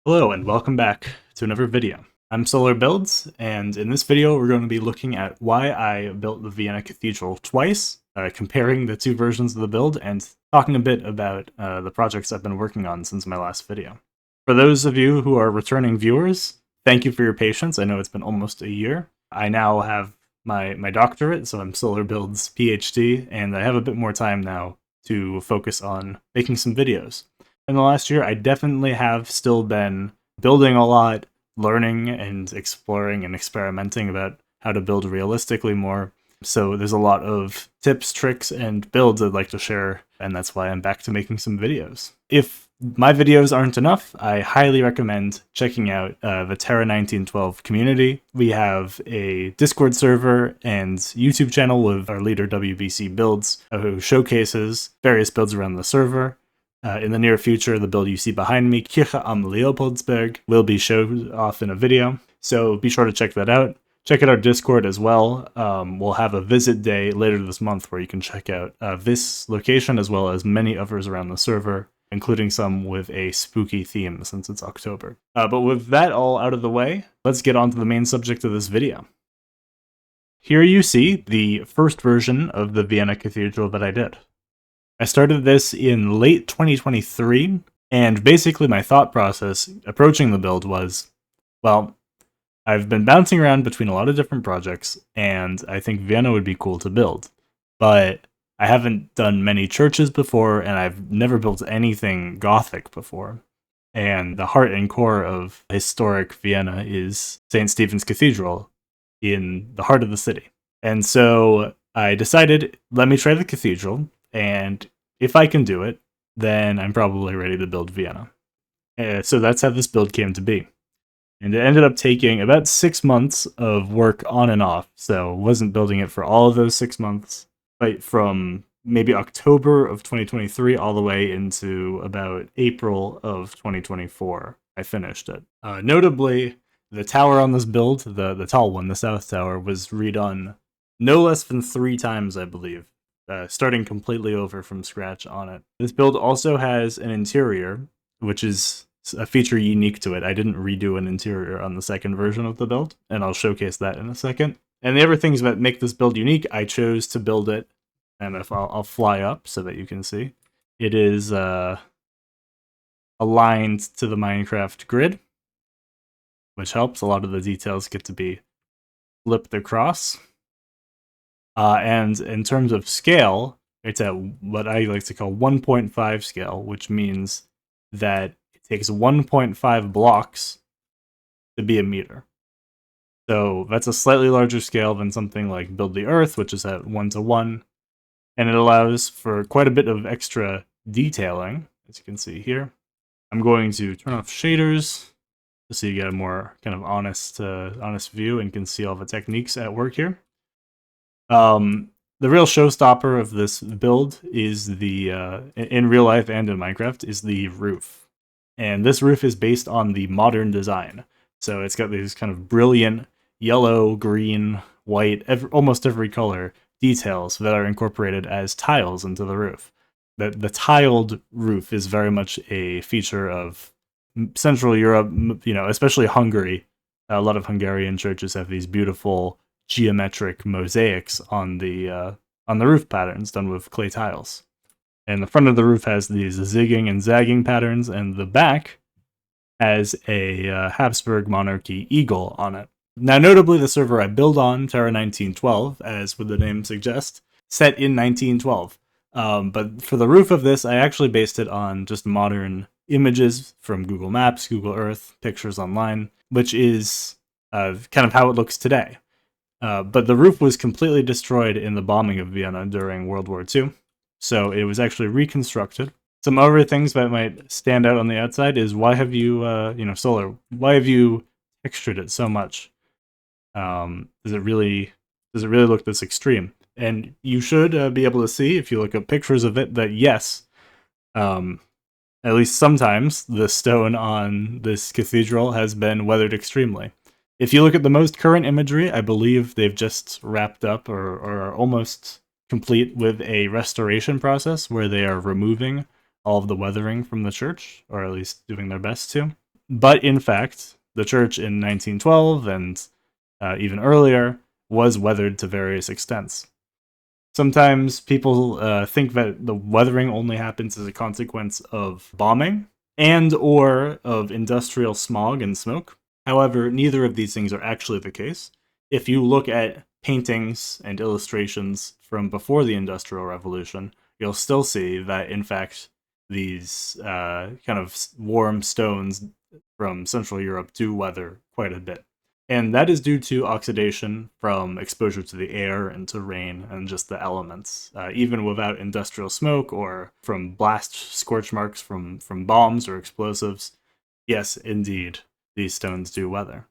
Hello and welcome back to another video. I'm Solar Builds, and in this video we're going to be looking at why I built the Vienna Cathedral twice, comparing the two versions of the build, and talking a bit about the projects I've been working on since my last video. For those of you who are returning viewers, thank you for your patience. I know it's been almost a year. I now have my doctorate, so I'm Solar Builds PhD, and I have a bit more time now to focus on making some videos. In the last year, I definitely have still been building a lot, learning and exploring and experimenting about how to build realistically more. So there's a lot of tips, tricks, and builds I'd like to share, and that's why I'm back to making some videos. If my videos aren't enough, I highly recommend checking out the Terra 1912 community. We have a Discord server and YouTube channel with our leader WBC Builds, who showcases various builds around the server. In the near future, the build you see behind me, Kirche am Leopoldsberg, will be shown off in a video, so be sure to check that out. Check out our Discord as well. We'll have a visit day later this month where you can check out this location as well as many others around the server, including some with a spooky theme since it's October. But with that all out of the way, let's get on to the main subject of this video. Here you see the first version of the Vienna Cathedral that I did. I started this in late 2023, and basically my thought process approaching the build was, well, I've been bouncing around between a lot of different projects, and I think Vienna would be cool to build, but I haven't done many churches before, and I've never built anything Gothic before. And the heart and core of historic Vienna is St. Stephen's Cathedral in the heart of the city. And so I decided, let me try the cathedral, and if I can do it, then I'm probably ready to build Vienna. So that's how this build came to be. And it ended up taking about 6 months of work on and off, so wasn't building it for all of those 6 months, but from maybe October of 2023 all the way into about April of 2024, I finished it. Notably, the tower on this build, the tall one, the south tower, was redone no less than 3 times, I believe. Starting completely over from scratch on it. This build also has an interior, which is a feature unique to it. I didn't redo an interior on the second version of the build, and I'll showcase that in a second. And the other things that make this build unique, I chose to build it, and if I'll fly up so that you can see. It is aligned to the Minecraft grid, which helps. A lot of the details get to be flipped across. And in terms of scale, it's at what I like to call 1.5 scale, which means that it takes 1.5 blocks to be a meter. So that's a slightly larger scale than something like Build the Earth, which is at 1:1, and it allows for quite a bit of extra detailing, as you can see here. I'm going to turn off shaders so you get a more kind of honest view and can see all the techniques at work here. The real showstopper of this build is the, in real life and in Minecraft, is the roof. And this roof is based on the modern design. So it's got these kind of brilliant yellow, green, white, almost every color details that are incorporated as tiles into the roof. The tiled roof is very much a feature of Central Europe, especially Hungary. A lot of Hungarian churches have these beautiful geometric mosaics on the roof patterns done with clay tiles. And the front of the roof has these zigging and zagging patterns, and the back has a Habsburg monarchy eagle on it. Now, notably, the server I build on, Terra 1912, as would the name suggest, set in 1912. But for the roof of this, I actually based it on just modern images from Google Maps, Google Earth, pictures online, which is kind of how it looks today. But the roof was completely destroyed in the bombing of Vienna during World War II, so it was actually reconstructed. Some other things that might stand out on the outside is why have you, Solar, why have you textured it so much? Does it really look this extreme? And you should be able to see, if you look at pictures of it, that yes, at least sometimes the stone on this cathedral has been weathered extremely. If you look at the most current imagery, I believe they've just wrapped up or are almost complete with a restoration process where they are removing all of the weathering from the church, or at least doing their best to. But in fact, the church in 1912 and even earlier was weathered to various extents. Sometimes people think that the weathering only happens as a consequence of bombing and or of industrial smog and smoke. However, neither of these things are actually the case. If you look at paintings and illustrations from before the Industrial Revolution, you'll still see that, in fact, these kind of warm stones from Central Europe do weather quite a bit. And that is due to oxidation from exposure to the air and to rain and just the elements. Even without industrial smoke or from blast scorch marks from bombs or explosives, yes, indeed, these stones do weather.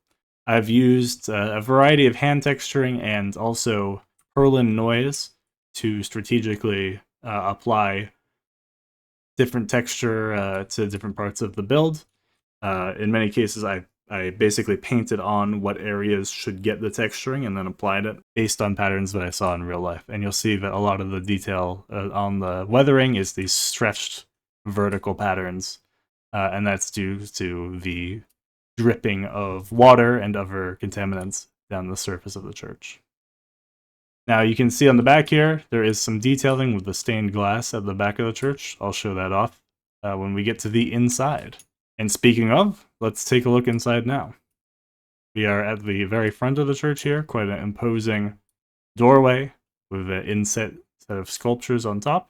I've used a variety of hand texturing and also Perlin noise to strategically apply different texture to different parts of the build. In many cases, I basically painted on what areas should get the texturing and then applied it based on patterns that I saw in real life. And you'll see that a lot of the detail on the weathering is these stretched vertical patterns, and that's due to the dripping of water and other contaminants down the surface of the church. Now you can see on the back here, there is some detailing with the stained glass at the back of the church. I'll show that off when we get to the inside. And speaking of, let's take a look inside now. We are at the very front of the church here, quite an imposing doorway with an inset set of sculptures on top.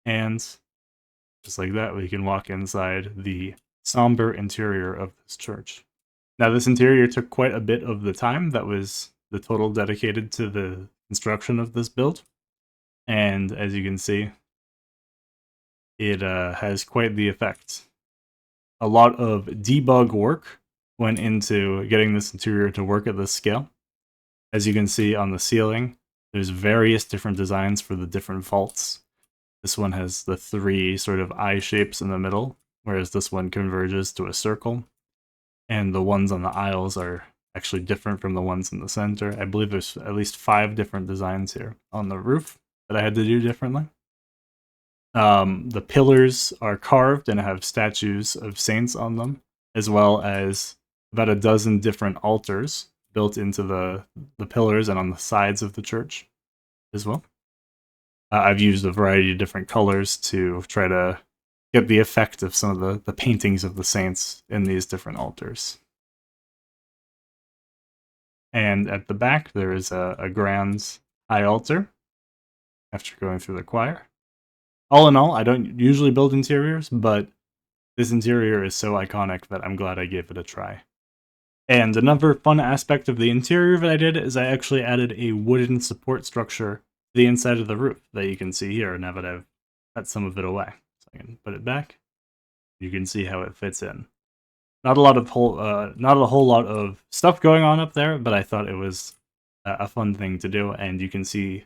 And just like that, we can walk inside the somber interior of this church. Now, this interior took quite a bit of the time. That was the total dedicated to the construction of this build. And as you can see, it has quite the effect. A lot of debug work went into getting this interior to work at this scale. As you can see on the ceiling, there's various different designs for the different vaults. This one has the three sort of eye shapes in the middle, whereas this one converges to a circle. And the ones on the aisles are actually different from the ones in the center. I believe there's at least 5 different designs here on the roof that I had to do differently. The pillars are carved and have statues of saints on them, as well as about a dozen different altars built into the pillars and on the sides of the church as well. I've used a variety of different colors to try to get the effect of some of the paintings of the saints in these different altars. And at the back, there is a grand high altar after going through the choir. All in all, I don't usually build interiors, but this interior is so iconic that I'm glad I gave it a try. And another fun aspect of the interior that I did is I actually added a wooden support structure to the inside of the roof that you can see here now that I've cut some of it away. So I can put it back. You can see how it fits in. Not a whole lot of stuff going on up there, but I thought it was a fun thing to do, and you can see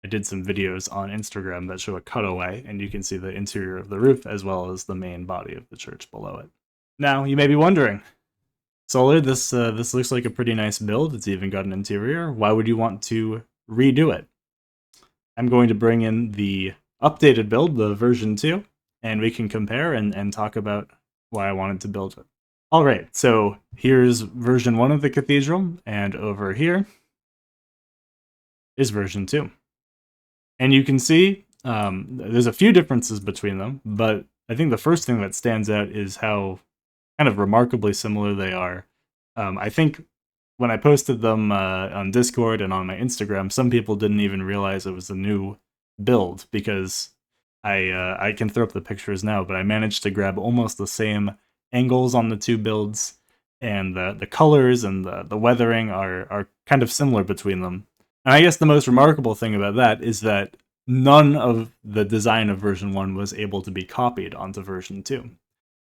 I did some videos on Instagram that show a cutaway, and you can see the interior of the roof as well as the main body of the church below it. Now, you may be wondering, Solar, this looks like a pretty nice build. It's even got an interior. Why would you want to redo it? I'm going to bring in the updated build, the version 2, and we can compare and talk about why I wanted to build it. Alright, so here's version 1 of the Cathedral, and over here is version 2. And you can see there's a few differences between them, but I think the first thing that stands out is how kind of remarkably similar they are. I think when I posted them on Discord and on my Instagram, some people didn't even realize it was a new build, because I can throw up the pictures now, but I managed to grab almost the same angles on the two builds, and the colors and the weathering are kind of similar between them. And I guess the most remarkable thing about that is that none of the design of version 1 was able to be copied onto version 2.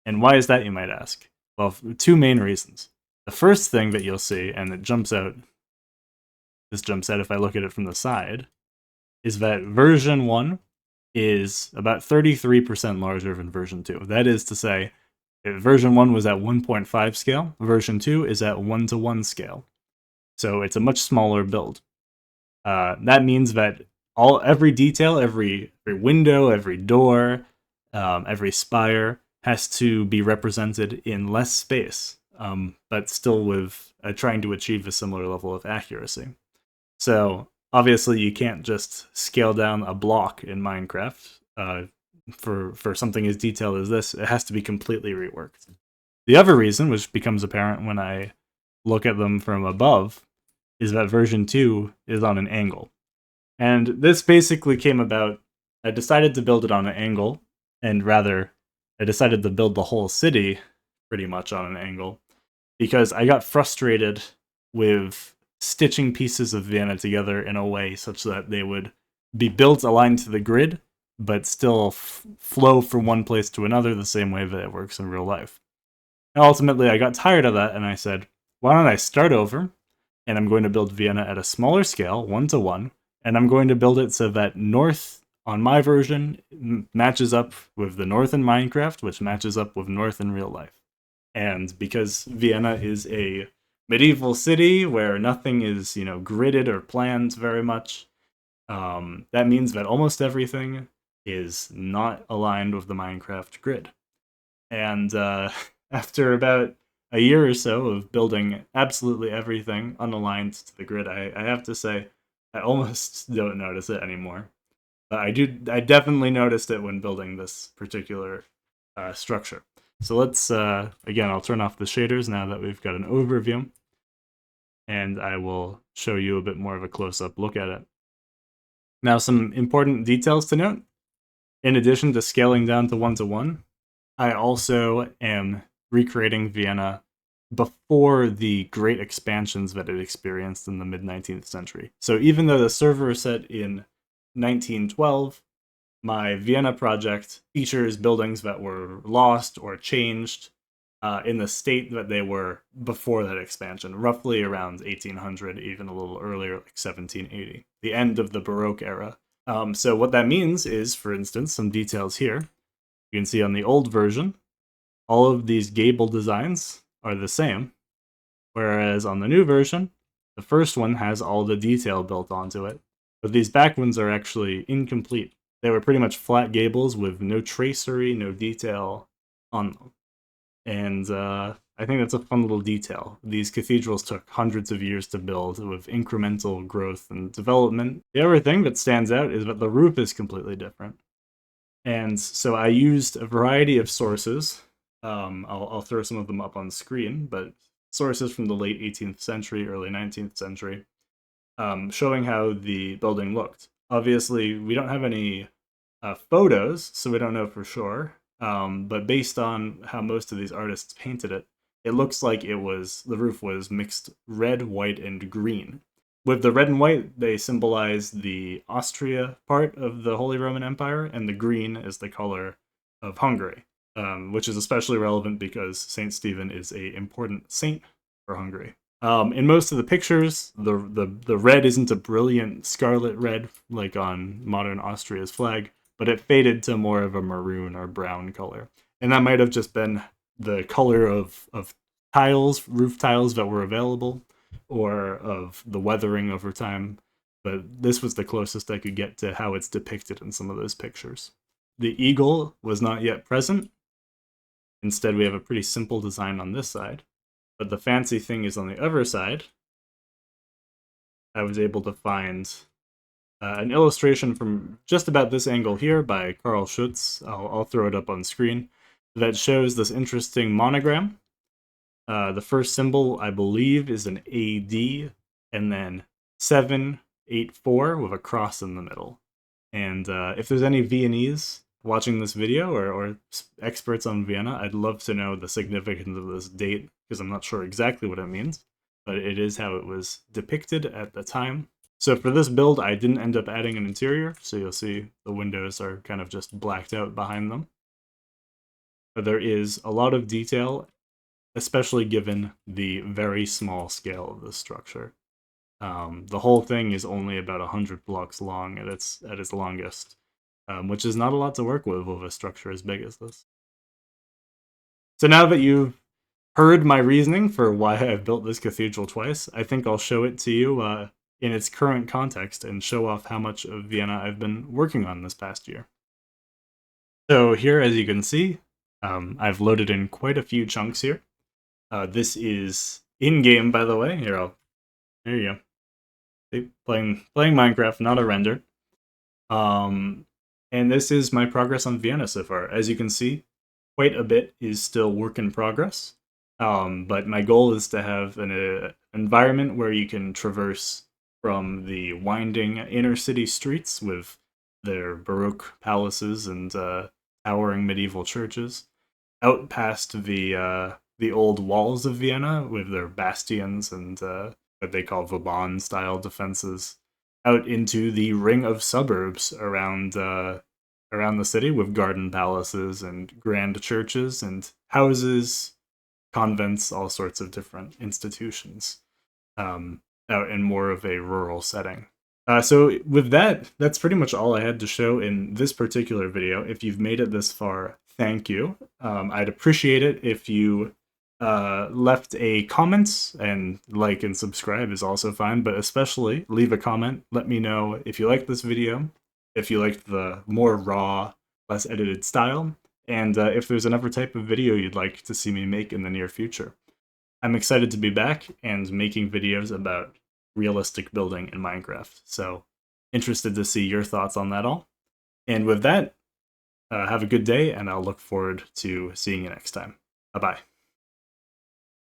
And why is that, you might ask? Well, two main reasons. The first thing that you'll see, and it jumps out, this jumps out if I look at it from the side, is that version 1 is about 33% larger than version 2. That is to say, if version 1 was at 1.5 scale, version 2 is at 1:1 scale. So it's a much smaller build. That means that every detail, every window, every door, every spire has to be represented in less space, but still with trying to achieve a similar level of accuracy. So obviously you can't just scale down a block in Minecraft for something as detailed as this. It has to be completely reworked. The other reason, which becomes apparent when I look at them from above, is that version 2 is on an angle. And this basically came about, I decided to build it on an angle, and rather, I decided to build the whole city pretty much on an angle, because I got frustrated with stitching pieces of Vienna together in a way such that they would be built aligned to the grid, but still flow from one place to another the same way that it works in real life. And ultimately, I got tired of that, and I said, why don't I start over, and I'm going to build Vienna at a smaller scale, 1-to-1, and I'm going to build it so that north on my version matches up with the north in Minecraft, which matches up with north in real life. And because Vienna is a medieval city where nothing is, gridded or planned very much, that means that almost everything is not aligned with the Minecraft grid. And after about a year or so of building absolutely everything unaligned to the grid, I have to say I almost don't notice it anymore. I definitely noticed it when building this particular structure. So let's, again, I'll turn off the shaders now that we've got an overview, and I will show you a bit more of a close-up look at it. Now, some important details to note. In addition to scaling down to 1-to-1, I also am recreating Vienna before the great expansions that it experienced in the mid-19th century. So even though the server is set in 1912, my Vienna project features buildings that were lost or changed in the state that they were before that expansion, roughly around 1800, even a little earlier, like 1780, the end of the Baroque era. So what that means is, for instance, some details here. You can see on the old version, all of these gable designs are the same, whereas on the new version, the first one has all the detail built onto it, but these back ones are actually incomplete. They were pretty much flat gables with no tracery, no detail on them. And I think that's a fun little detail. These cathedrals took hundreds of years to build with incremental growth and development. The other thing that stands out is that the roof is completely different. And so I used a variety of sources. I'll throw some of them up on screen, but sources from the late 18th century, early 19th century, showing how the building looked. Obviously, we don't have any photos, so we don't know for sure. But based on how most of these artists painted it, it looks like the roof was mixed red, white, and green. With the red and white, they symbolize the Austria part of the Holy Roman Empire, and the green is the color of Hungary, which is especially relevant because Saint Stephen is an important saint for Hungary. In most of the pictures, the red isn't a brilliant scarlet red like on modern Austria's flag, but it faded to more of a maroon or brown color. And that might have just been the color of tiles, roof tiles that were available, or of the weathering over time. But this was the closest I could get to how it's depicted in some of those pictures. The eagle was not yet present. Instead, we have a pretty simple design on this side. But the fancy thing is on the other side. I was able to find an illustration from just about this angle here by Carl Schutz. I'll throw it up on screen. That shows this interesting monogram. The first symbol, I believe, is an AD, and then 784 with a cross in the middle. And if there's any Viennese watching this video or experts on Vienna, I'd love to know the significance of this date, because I'm not sure exactly what it means, but it is how it was depicted at the time. So for this build, I didn't end up adding an interior, so you'll see the windows are kind of just blacked out behind them. But there is a lot of detail, especially given the very small scale of this structure. The whole thing is only about 100 blocks long at its longest, which is not a lot to work with a structure as big as this. So now that you've heard my reasoning for why I've built this cathedral twice, I think I'll show it to you in its current context and show off how much of Vienna I've been working on this past year. So here, as you can see, I've loaded in quite a few chunks here. This is in-game, by the way. There you go. Playing Minecraft, not a render. And this is my progress on Vienna so far. As you can see, quite a bit is still work in progress. But my goal is to have an environment where you can traverse from the winding inner city streets with their baroque palaces and towering medieval churches, out past the old walls of Vienna with their bastions and what they call Vauban-style defenses, out into the ring of suburbs around the city with garden palaces and grand churches and houses, convents, all sorts of different institutions, out in more of a rural setting. So with that, that's pretty much all I had to show in this particular video. If you've made it this far, thank you. I'd appreciate it if you left a comment, and like and subscribe is also fine, but especially leave a comment. Let me know if you liked this video, if you liked the more raw, less edited style, and if there's another type of video you'd like to see me make in the near future. I'm excited to be back and making videos about realistic building in Minecraft, so interested to see your thoughts on that all. And with that, have a good day, and I'll look forward to seeing you next time. Bye-bye.